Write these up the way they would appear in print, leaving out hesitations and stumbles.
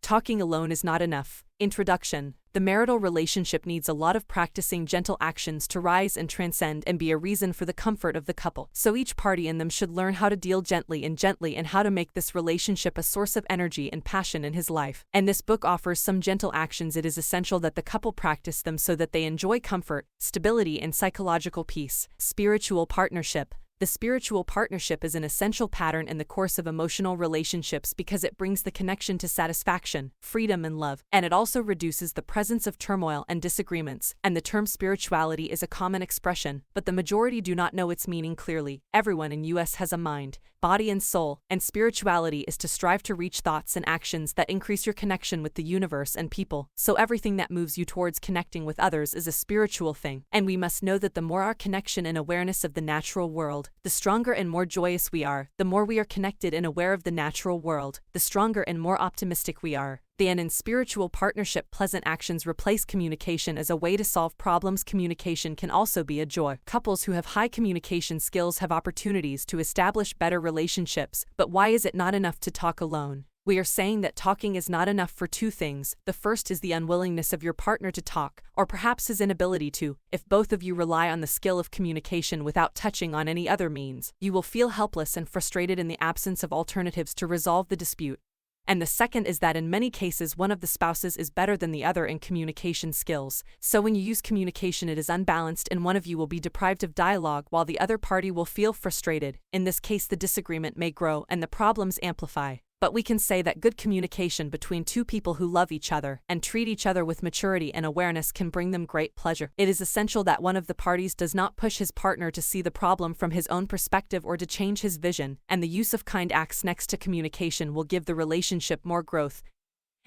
Talking alone is not enough. Introduction. The marital relationship needs a lot of practicing gentle actions to rise and transcend and be a reason for the comfort of the couple. So each party in them should learn how to deal gently and how to make this relationship a source of energy and passion in his life. And this book offers some gentle actions. It is essential that the couple practice them so that they enjoy comfort, stability, and psychological peace. Spiritual partnership. The spiritual partnership is an essential pattern in the course of emotional relationships because it brings the connection to satisfaction, freedom, and love, and it also reduces the presence of turmoil and disagreements. And the term spirituality is a common expression, but the majority do not know its meaning clearly. Everyone in US has a mind, body, and soul, and spirituality is to strive to reach thoughts and actions that increase your connection with the universe and people. So everything that moves you towards connecting with others is a spiritual thing, and we must know that the more our connection and awareness of the natural world, the stronger and more joyous we are. The more we are connected and aware of the natural world, the stronger and more optimistic we are. And in spiritual partnership, pleasant actions replace communication as a way to solve problems. Communication can also be a joy. Couples who have high communication skills have opportunities to establish better relationships. But why is it not enough to talk alone? We are saying that talking is not enough for two things. The first is the unwillingness of your partner to talk, or perhaps his inability to. If both of you rely on the skill of communication without touching on any other means, you will feel helpless and frustrated in the absence of alternatives to resolve the dispute. And the second is that in many cases one of the spouses is better than the other in communication skills. So when you use communication, it is unbalanced and one of you will be deprived of dialogue while the other party will feel frustrated. In this case, the disagreement may grow and the problems amplify. But we can say that good communication between two people who love each other and treat each other with maturity and awareness can bring them great pleasure. It is essential that one of the parties does not push his partner to see the problem from his own perspective or to change his vision, and the use of kind acts next to communication will give the relationship more growth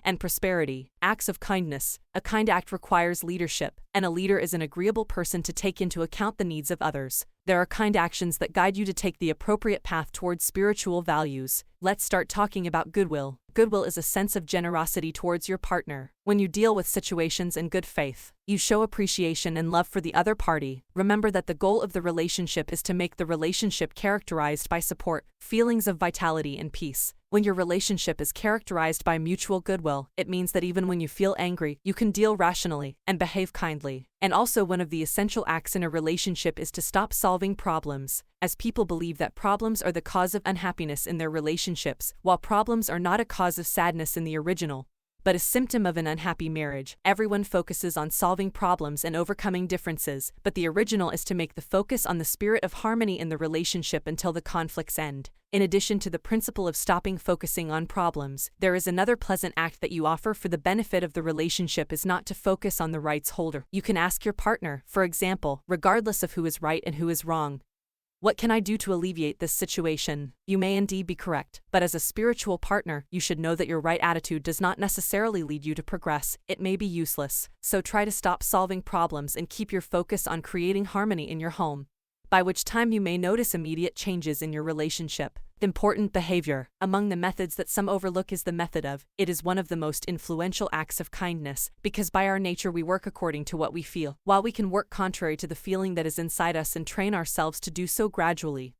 and prosperity. Acts of kindness. A kind act requires leadership, and a leader is an agreeable person to take into account the needs of others. There are kind actions that guide you to take the appropriate path towards spiritual values. Let's start talking about goodwill. Goodwill is a sense of generosity towards your partner. When you deal with situations in good faith, you show appreciation and love for the other party. Remember that the goal of the relationship is to make the relationship characterized by support, feelings of vitality, and peace. When your relationship is characterized by mutual goodwill, it means that even when you feel angry, you can deal rationally and behave kindly. And also, one of the essential acts in a relationship is to stop solving problems, as people believe that problems are the cause of unhappiness in their relationships, while problems are not a cause of sadness in the original, but a symptom of an unhappy marriage. Everyone focuses on solving problems and overcoming differences, but the original is to make the focus on the spirit of harmony in the relationship until the conflicts end. In addition to the principle of stopping focusing on problems, there is another pleasant act that you offer for the benefit of the relationship is not to focus on the rights holder. You can ask your partner, for example, regardless of who is right and who is wrong, "What can I do to alleviate this situation?" You may indeed be correct, but as a spiritual partner, you should know that your right attitude does not necessarily lead you to progress. It may be useless. So try to stop solving problems and keep your focus on creating harmony in your home, by which time you may notice immediate changes in your relationship. Important behavior. Among the methods that some overlook is the method of, it is one of the most influential acts of kindness, because by our nature we work according to what we feel. While we can work contrary to the feeling that is inside us and train ourselves to do so gradually,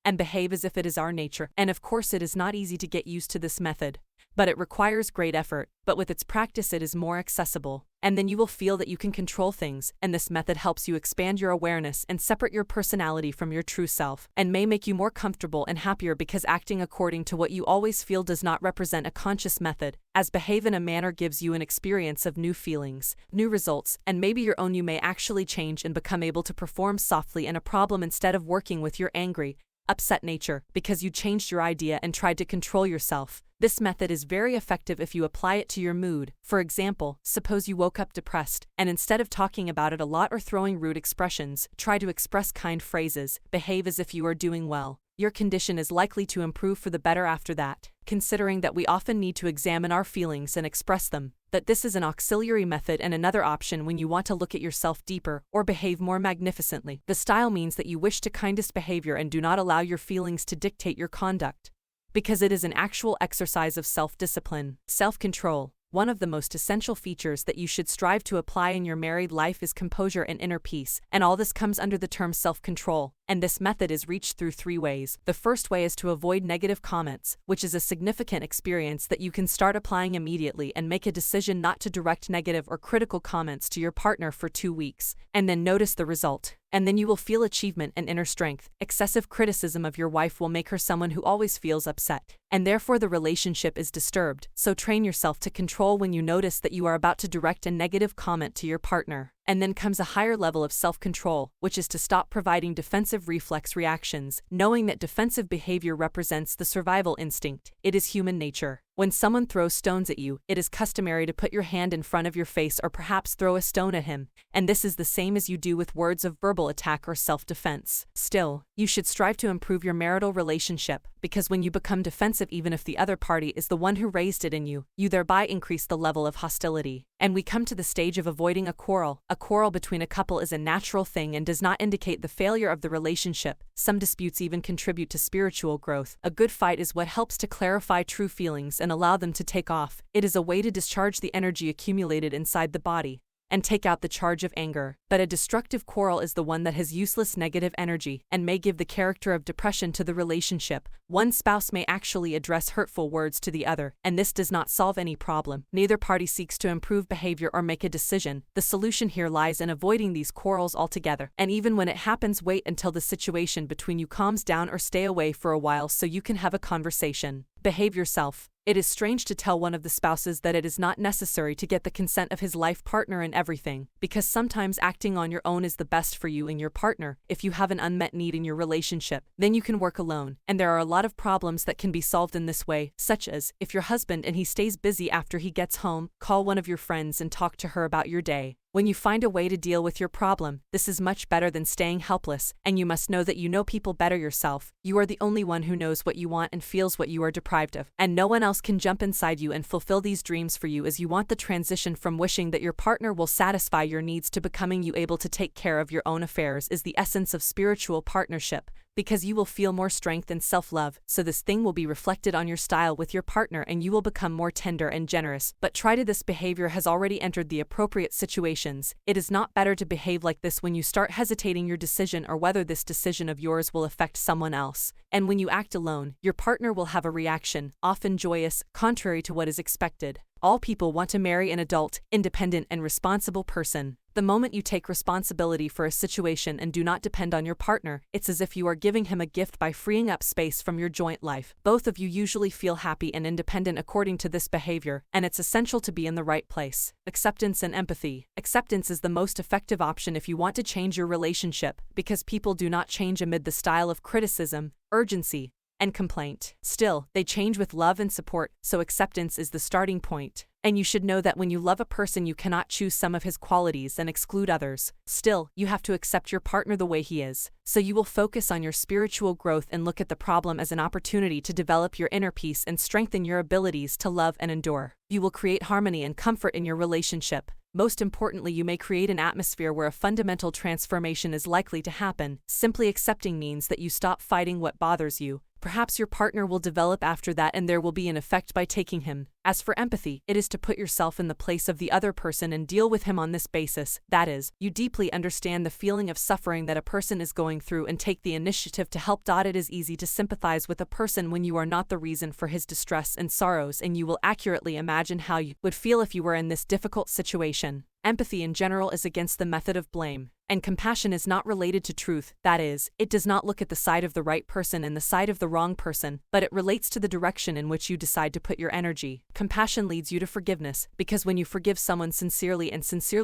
and behave as if it is our nature. And of course it is not easy to get used to this method, but it requires great effort. But with its practice it is more accessible, and then you will feel that you can control things, and this method helps you expand your awareness and separate your personality from your true self, and may make you more comfortable and happier because acting according to what you always feel does not represent a conscious method, as behave in a manner gives you an experience of new feelings, new results, and maybe your own. You may actually change and become able to perform softly in a problem instead of working with your angry, upset nature, because you changed your idea and tried to control yourself. This method is very effective if you apply it to your mood. For example, suppose you woke up depressed, and instead of talking about it a lot or throwing rude expressions, try to express kind phrases, behave as if you are doing well. Your condition is likely to improve for the better after that. Considering that we often need to examine our feelings and express them, that this is an auxiliary method and another option when you want to look at yourself deeper or behave more magnificently. The style means that you wish to kindest behavior and do not allow your feelings to dictate your conduct, because it is an actual exercise of self-discipline, self-control. One of the most essential features that you should strive to apply in your married life is composure and inner peace, and all this comes under the term self-control. And this method is reached through 3 ways. The first way is to avoid negative comments, which is a significant experience that you can start applying immediately and make a decision not to direct negative or critical comments to your partner for 2 weeks, and then notice the result. And then you will feel achievement and inner strength. Excessive criticism of your wife will make her someone who always feels upset, and therefore the relationship is disturbed. So train yourself to control when you notice that you are about to direct a negative comment to your partner. And then comes a higher level of self-control, which is to stop providing defensive reflex reactions, knowing that defensive behavior represents the survival instinct. It is human nature. When someone throws stones at you, it is customary to put your hand in front of your face or perhaps throw a stone at him, and this is the same as you do with words of verbal attack or self-defense. Still, you should strive to improve your marital relationship, because when you become defensive even if the other party is the one who raised it in you, you thereby increase the level of hostility. And we come to the stage of avoiding a quarrel. A quarrel between a couple is a natural thing and does not indicate the failure of the relationship. Some disputes even contribute to spiritual growth. A good fight is what helps to clarify true feelings and allow them to take off. It is a way to discharge the energy accumulated inside the body and take out the charge of anger. But a destructive quarrel is the one that has useless negative energy and may give the character of depression to the relationship. One spouse may actually address hurtful words to the other, and this does not solve any problem. Neither party seeks to improve behavior or make a decision. The solution here lies in avoiding these quarrels altogether. And even when it happens, wait until the situation between you calms down or stay away for a while so you can have a conversation. Behave yourself. It is strange to tell one of the spouses that it is not necessary to get the consent of his life partner in everything, because sometimes acting on your own is the best for you and your partner. If you have an unmet need in your relationship, then you can work alone. And there are a lot of problems that can be solved in this way, such as, if your husband and he stays busy after he gets home, call one of your friends and talk to her about your day. When you find a way to deal with your problem, this is much better than staying helpless, and you must know that you know people better yourself. You are the only one who knows what you want and feels what you are deprived of, and no one else can jump inside you and fulfill these dreams for you as you want the transition from wishing that your partner will satisfy your needs to becoming you able to take care of your own affairs is the essence of spiritual partnership. Because you will feel more strength and self-love, so this thing will be reflected on your style with your partner and you will become more tender and generous. But try to this behavior has already entered the appropriate situations. It is not better to behave like this when you start hesitating your decision or whether this decision of yours will affect someone else. And when you act alone, your partner will have a reaction, often joyous, contrary to what is expected. All people want to marry an adult, independent and responsible person. The moment you take responsibility for a situation and do not depend on your partner, it's as if you are giving him a gift by freeing up space from your joint life. Both of you usually feel happy and independent according to this behavior, and it's essential to be in the right place. Acceptance and empathy. Acceptance is the most effective option if you want to change your relationship, because people do not change amid the style of criticism, urgency, and complaint. Still, they change with love and support, so acceptance is the starting point. And you should know that when you love a person you cannot choose some of his qualities and exclude others. Still, you have to accept your partner the way he is. So you will focus on your spiritual growth and look at the problem as an opportunity to develop your inner peace and strengthen your abilities to love and endure. You will create harmony and comfort in your relationship. Most importantly, you may create an atmosphere where a fundamental transformation is likely to happen. Simply accepting means that you stop fighting what bothers you. Perhaps your partner will develop after that and there will be an effect by taking him. As for empathy, it is to put yourself in the place of the other person and deal with him on this basis. That is, you deeply understand the feeling of suffering that a person is going through and take the initiative to help. It is easy to sympathize with a person when you are not the reason for his distress and sorrows, and you will accurately imagine how you would feel if you were in this difficult situation. Empathy in general is against the method of blame. And compassion is not related to truth, that is, it does not look at the side of the right person and the side of the wrong person, but it relates to the direction in which you decide to put your energy. Compassion leads you to forgiveness, because when you forgive someone sincerely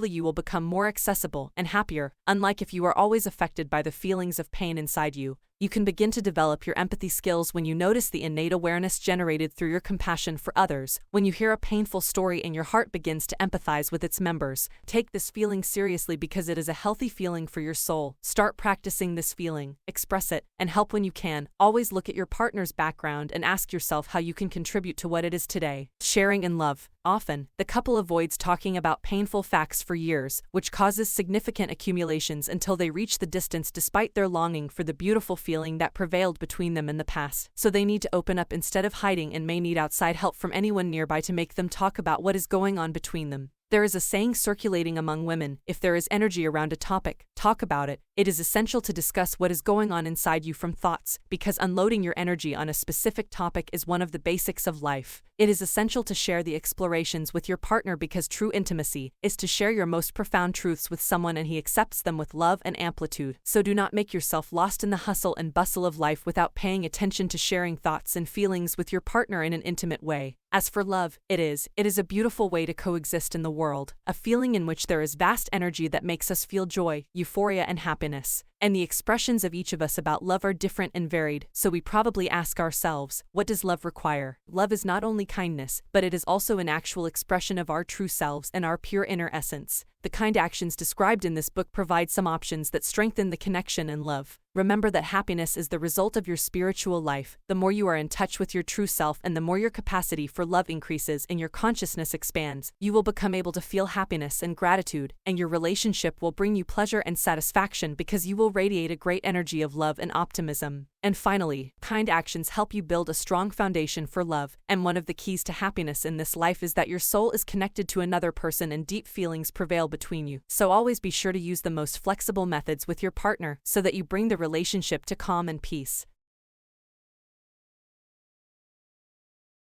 you will become more accessible and happier. Unlike if you are always affected by the feelings of pain inside you, you can begin to develop your empathy skills when you notice the innate awareness generated through your compassion for others. When you hear a painful story and your heart begins to empathize with its members, take this feeling seriously because it is a healthy feeling for your soul. Start practicing this feeling, express it, and help when you can. Always look at your partner's background and ask yourself how you can contribute to what it is today. Sharing and love. Often, the couple avoids talking about painful facts for years, which causes significant accumulations until they reach the distance despite their longing for the beautiful feeling that prevailed between them in the past. So they need to open up instead of hiding and may need outside help from anyone nearby to make them talk about what is going on between them. There is a saying circulating among women: if there is energy around a topic, talk about it. It is essential to discuss what is going on inside you from thoughts, because unloading your energy on a specific topic is one of the basics of life. It is essential to share the explorations with your partner, because true intimacy is to share your most profound truths with someone and he accepts them with love and amplitude. So do not make yourself lost in the hustle and bustle of life without paying attention to sharing thoughts and feelings with your partner in an intimate way. As for love, it is a beautiful way to coexist in the world, a feeling in which there is vast energy that makes us feel joy, euphoria, and happiness. And the expressions of each of us about love are different and varied, so we probably ask ourselves, what does love require? Love is not only kindness, but it is also an actual expression of our true selves and our pure inner essence. The kind actions described in this book provide some options that strengthen the connection and love. Remember that happiness is the result of your spiritual life. The more you are in touch with your true self and the more your capacity for love increases and your consciousness expands, you will become able to feel happiness and gratitude, and your relationship will bring you pleasure and satisfaction because you will radiate a great energy of love and optimism. And finally, kind actions help you build a strong foundation for love, and one of the keys to happiness in this life is that your soul is connected to another person and deep feelings prevail between you. So always be sure to use the most flexible methods with your partner so that you bring the relationship to calm and peace.